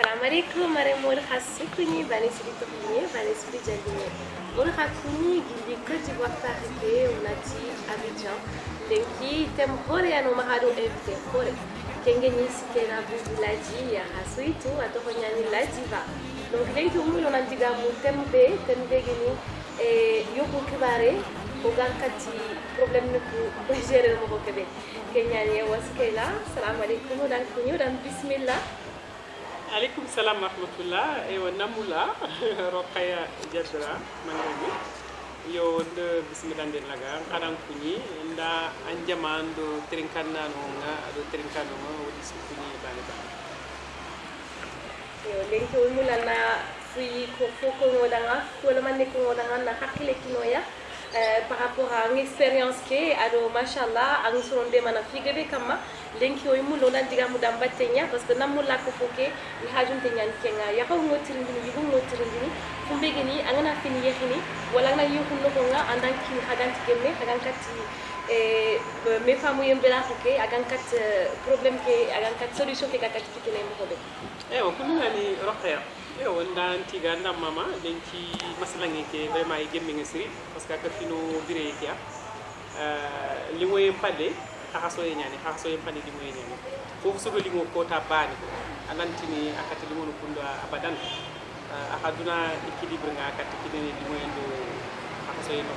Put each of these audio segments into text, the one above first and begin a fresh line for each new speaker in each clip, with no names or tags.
Assalamualaikum maremor hasukuni bani sidi topini bani sidi jagini mor hakuni gilli kati waktarite unati Abidjan lenki tem hore ano mahado evte hore kenge ni sikena bubu laji ya hasuitu atohonyani lajiva donc lenki umulo nantiga mu tembe gini yoku kibare ogankati problem ne ku gérer mo ko kebe kenyani waskela assalamualaikum dan kunyo dan bismillah.
Alaikum salam rahmatullah ewa namula Rokhaya Diadra mangi yo de bismillah den laga kanan kuni nda anjamando trinkanna no nga do trinkano ma wodi sukuni bani ba
yo lenki umula na fui ko foko ngodanga wala manne ko ngodanga na hakile kinoya par rapport à une expérience qui ado machallah ang sonde mana figebe kama lenki o imulo nan diga mu dam battenya parce que namulla ko foke ni hajunte nyan kenga ya ko ngotirindini yigo ngotirindini fumbegini angana fini yehini wala na yuko no nga andan ki haganti gemme hagankati me famu yembela foke agankat problème ke agankat solution ke kakati fikene mo be
ewa kununa ni Rokhaya ewa ndanti ganda mama lenki masalangi ke vraiment e gemme ngasiri parce que kafino bire kia limoye pade haso yenyani haso yempani limoye nyani fofu sodo limo ko ta bani anantini akati limo no kunda abadan akaduna équilibre nga akati kidene limoye ndo haso yeno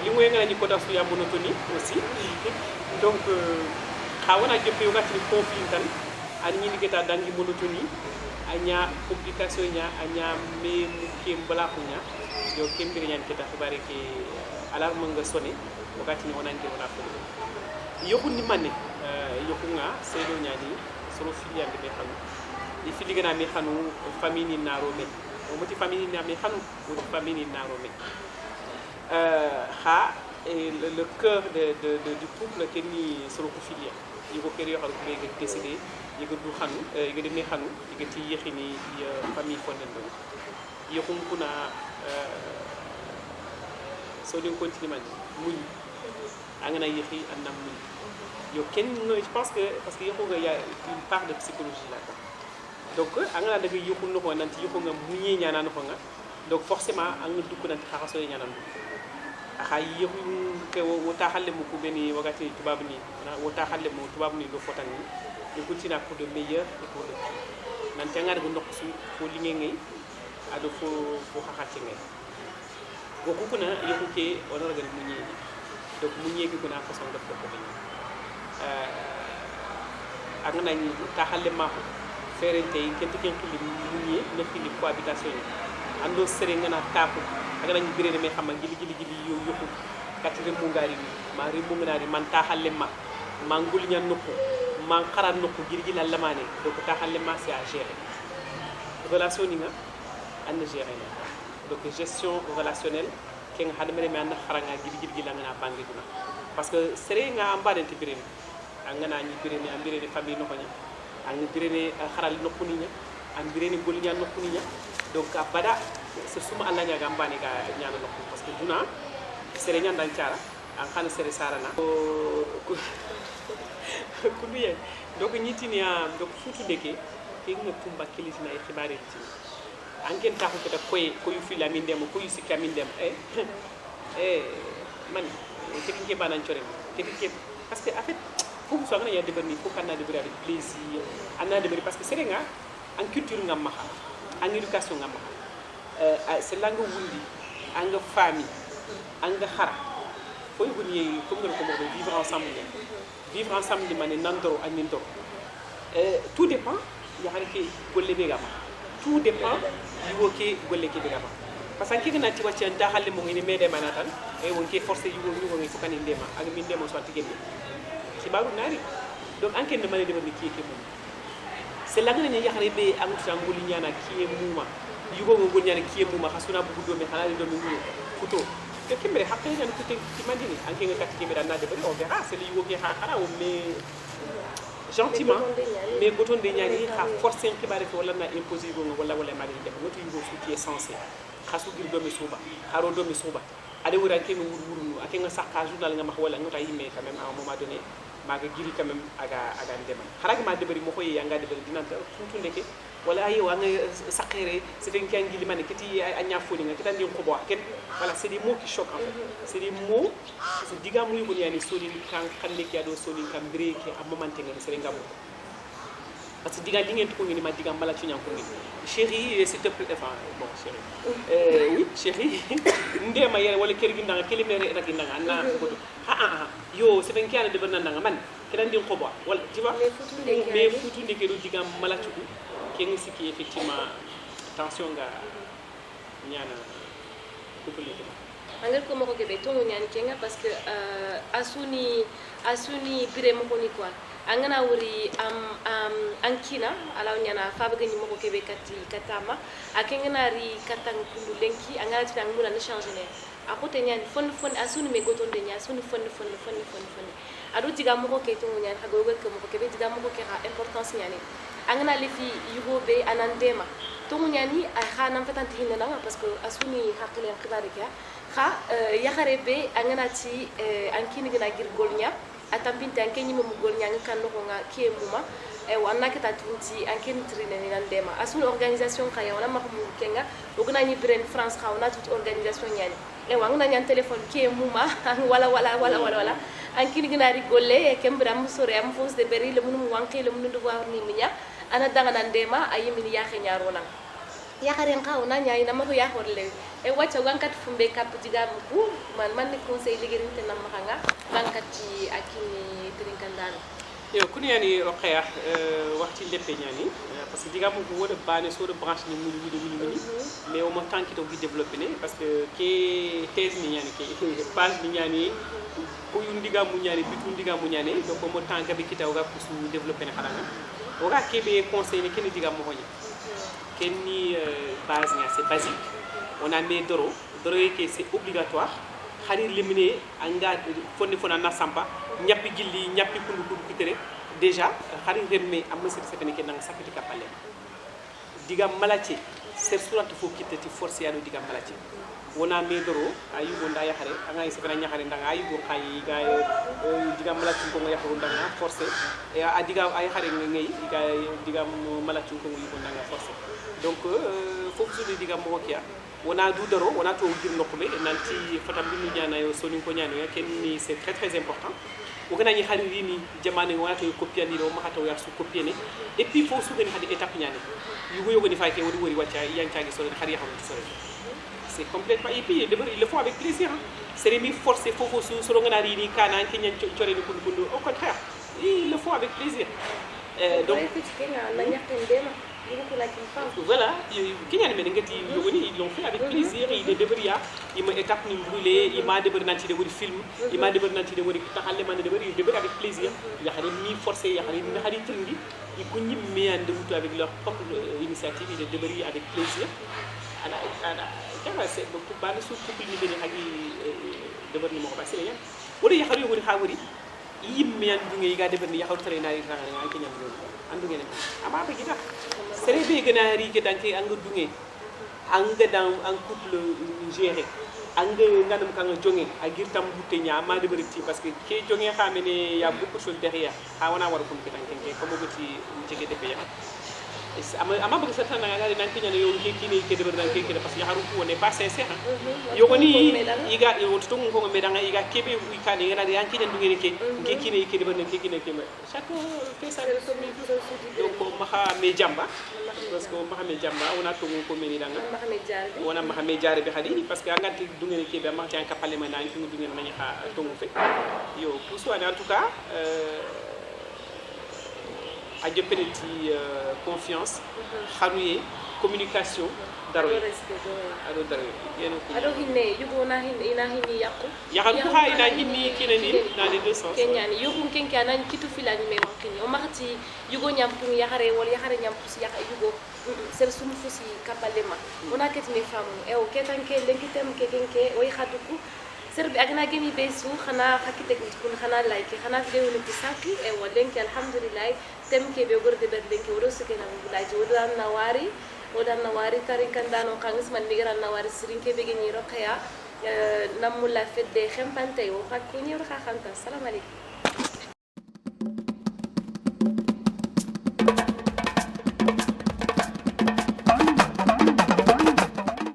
limoye ngani ko da su ya monotoni aussi donc xawana jempe yo gati conflit tan ani ni geta dangi monotoni anya complication nya anya me kembala kunya yo kembiri nyan kita xibare ke alarme nga sonné wakati ni onange wona ko yoku ni manne yoku nga sedo nyani solo filial de xanu di fili gana mi xanu famille ni naro me o moti famille ni mi xanu o famille ni naro me le cœur du couple que ni solo ko filial yiko kër yo xam ko ngay décider yiko du xanu yiko demé xanu yiko ci yexini famille fonden do yoko kuna so din continue man muñ angana yexi andam muñ yo ken je pense que parce que yoko nga y a une part de psychologie là donc angana daga yoko no ko nanti yoko nga muñé ñana no ko nga donc forcément anga dukku nanti xaxaso ñana no akha yoko ke wo taxalle mu ko beni wagati tubab ni wo taxalle mu tubab ni do fotan ni de continue pour de meilleur et pour le nanti anga daga ndok su ko lingé ngay ado fo xaxati ngay goku kuna yoko ke onora gal muñé donc muñé bi kuna façon def ko ko angana ni taxalle ma ko ferente kenti ken xili muñé na xili cohabitation ando sere ngana tapu agana ni birene me xam gili yo yoko katire mu ngari ma ri mu ngari man taxalle ma ngul ñan nokko man xaran nokko gili la lamane donc taxalle ma c'est à gérer relation ni nga and gérer donc gestion relationnelle ken hadamere me and xaranga gili la ngana bangi duna parce que sere nga ambadenti birene angana ni birene ambirene famille noko nya ang birene xaral nokko ni nya ang birene gol ñan nokko ni nya donc abada c'est suma alla nya gambani ga ñana nokko parce que duna sere ñan dan ciara ang xana sere sarana ko duye donc ñitini donc futu deke ke nga tumba kilitina e xibaare ci anken taxu ko da koy fi la min dem ko yusi kamin dem man tekike banan ciore tekike parce que en fait pour so ngana ya de berni ko kanna de bari avec plaisir anna de bari parce que c'est nga en culture ngam maxa en éducation ngam maxa c'est langue wundi anga famille anga xara koy guni ko ngol ko mo vivre ensemble mané nandoro ak nindo tout dépend ya harike golle be gama tout dépend yuwoke golle ke be gama parce que kina ti wacce nda halle mo ni mede manatan e wonke forcer yuwo ni woni fukani ndema ak min demo so tigeni ci baru nari donc anken de mané de ni kike mo c'est la ngene yaxare be amuta nguli nyana kiye muma yugo ngol nyana kiye muma hasuna bu do me xala do mi photo ke kembe hakke ñan ko te ci mandini anke nga kat kembe na de bari on verra c'est le yugo ke xara o mais gentiment mais goton de ñani ha forcer xibaare ko wala na imposer go wala magi def ngoto yugo su qui est censé khasu gir do mi suba haro do mi suba ade wura ke mi wuru ake nga sakka journal nga ma wala ngota yimme quand même à un moment donné maga giri quand même aga ndema haraga ma debari mo koy anga debari dinanta funtu ndeke wala ay wa nga sakere c'était une kangi limane kiti anya foni nga kitandi ko bo ken voilà c'est des mots qui choquent en fait c'est des mots c'est diga muy ko yani soli kan xanne ki ado soli kan breke a momenté nga c'est ngam parce que diga li ngeen ko ngi ma diga mala ci ñam ko ngi chérie s'il te plaît enfin bon chérie oui chérie ndema yere wala kër gi ndanga kelimere rek ndanga na ko yo c'est ben kiana de ban ndanga man kitandi ko bo wala tu vois mais futu ndeke do diga mala ci kengi siki effectivement tension ga ñana couple ni
angel ko mako gebe to ñani kenga parce que asuni bire mako ni quoi angana wuri ankina ala ñana fa bëgg ñu mako gebe katama akengana ri katang kundu lenki angana ci nang mula na changer ne akote ñani fon asuni me goton de ñani asuni fon ado diga mako ke to ñani hago ko mako gebe diga mako ke ha importance ñani angana le fi yugobe anandema to ñani ay xanam fatanti hinna parce que asuni hakle xibari ka xa yaxarebe angana ci ankini gina gir golnya atampinte ankenyi mu golnya kan ko nga kemuma e wanna kita tunti ankeni trine ni nandema asuni organisation ka yawna ma mu kenga ogna ni bren France ka ona toute organisation ñani e wangna ñan téléphone kemuma wala ankini gina ri golle e kembra mu sore am fos de beri le munu wanki le munu devoir ni minya ana danga nandema ayimini yaxe ñarona yakaren ka ona ñayi na mako yaxorle e wacca wankat fumbe kap diga bu man ni conseil ligirinte nam xanga wankati akini trinkandano
yo kuni yani roqaya waxti leppe ñani parce que diga mu ko woda bane so de branche ni mulu mais au moment qui to gi développer né parce que ke thèse ni ñani ke page ni ñani ko yu ndiga mu ñani bitu ndiga mu ñani donc mo temps gabi kitaw ga pour su développer né xalanga oga kebe conseil ni keni diga mo hoñi kenni base nga c'est basique on a mis doro qui c'est obligatoire xari limine anga fonni fona na sampa ñappi gilli ñappi kundu kitere déjà xari remme am na c'est fene ken nga sakati kapale diga malaci c'est suratu fo kitati force ya do diga malaci wona me doro ayugo nda yaxare anga yi sefena ñaxare ndanga ayugo xay ga diga malaci ko nga yaxaru ndanga forcé et a diga ay xare ngay diga malaci ko nga yugo ndanga forcé donc fofu su diga mo kiya wona du doro wona to gir nokube nanti fatam bi ñana yo soni ko ñana ya kenni c'est très important o gana ñi xari ni jamane wona to copier ni do ma xataw ya su copier ni et puis faut su gani xadi étape ñane yugo yogo ni fayke wori wori wacca yancaagi sore xari ya xam ci sore c'est complètement et puis ils le font avec plaisir c'est remis forcé fofu su so ngana ri ni kana ki ñan cioré ni kundu au contraire ils le font avec plaisir donc voilà, qui a ils l'ont fait avec plaisir, il est débrouillé, il m'a étape ni brûlé, il m'a débrouillé nanti de voir film, il m'a débrouillé nanti de voir taxale man de voir, il débrouille avec plaisir. Il y a des mis forcés, il y a des tringi, ils connaissent mais en début avec leur propre initiative, il est débrouillé avec plaisir. Ana c'est beaucoup pas sous couple ni beni hagi de voir ni mo ba c'est bien. Wori ya xari wori xawori yimmi an dungi ga de beni ya xaw tare na ri taxale nga ci ñam lool. Andu ngene ama ba gita sere be gëna ri ke danke anga dungé anga dans un couple géré anga nganam ka nga jongé agir tam buté nya ma de bari parce que ke jongé xamene ya beaucoup de choses derrière ha wana war ko ke danke ko mo gati jege de be ya ama bëgg sa tan nga dal nan kiñane yow ke kini ke de bari nan ke parce que haru ko n'est pas sincère yo ko ni iga yo to ngom ko me danga iga kebe wi kan nga dal yan kiñane dungé ke kini ke de bari nan ke kini ke chaque fait ça donc maha me jamba parce que maha me jamba on a to ko meni danga on a maha me jare be khadi parce que angati dungé ke be ma tan kapale ma nan fi dungé ma ha to mo fe yo pour soi en tout cas a jëppeneti confiance xaruye communication daro ado daro yeno ko
ado hinne yugo na hinne ina hinni yakku
yakku ko ha ina hinni kinani na de deux sens
kenyani yugo kenka nan kitu filani me wankini o makati yugo nyampu yakare wol yakare nyampu si yakay yugo ser sum fusi kapalema ona ketni famu e o ketanke lenkitem kekenke o yaduku serbi agna gemi besu xana hakite kun xana like xana video ni tisaki e walenki alhamdulillah temke be gorde ber lenki wodo sukena ngulaji wodan nawari tarin kandano kangis man migran nawari sirinke be geni roqaya namula fedde khempante o hakuni ro khanta assalamu alaykum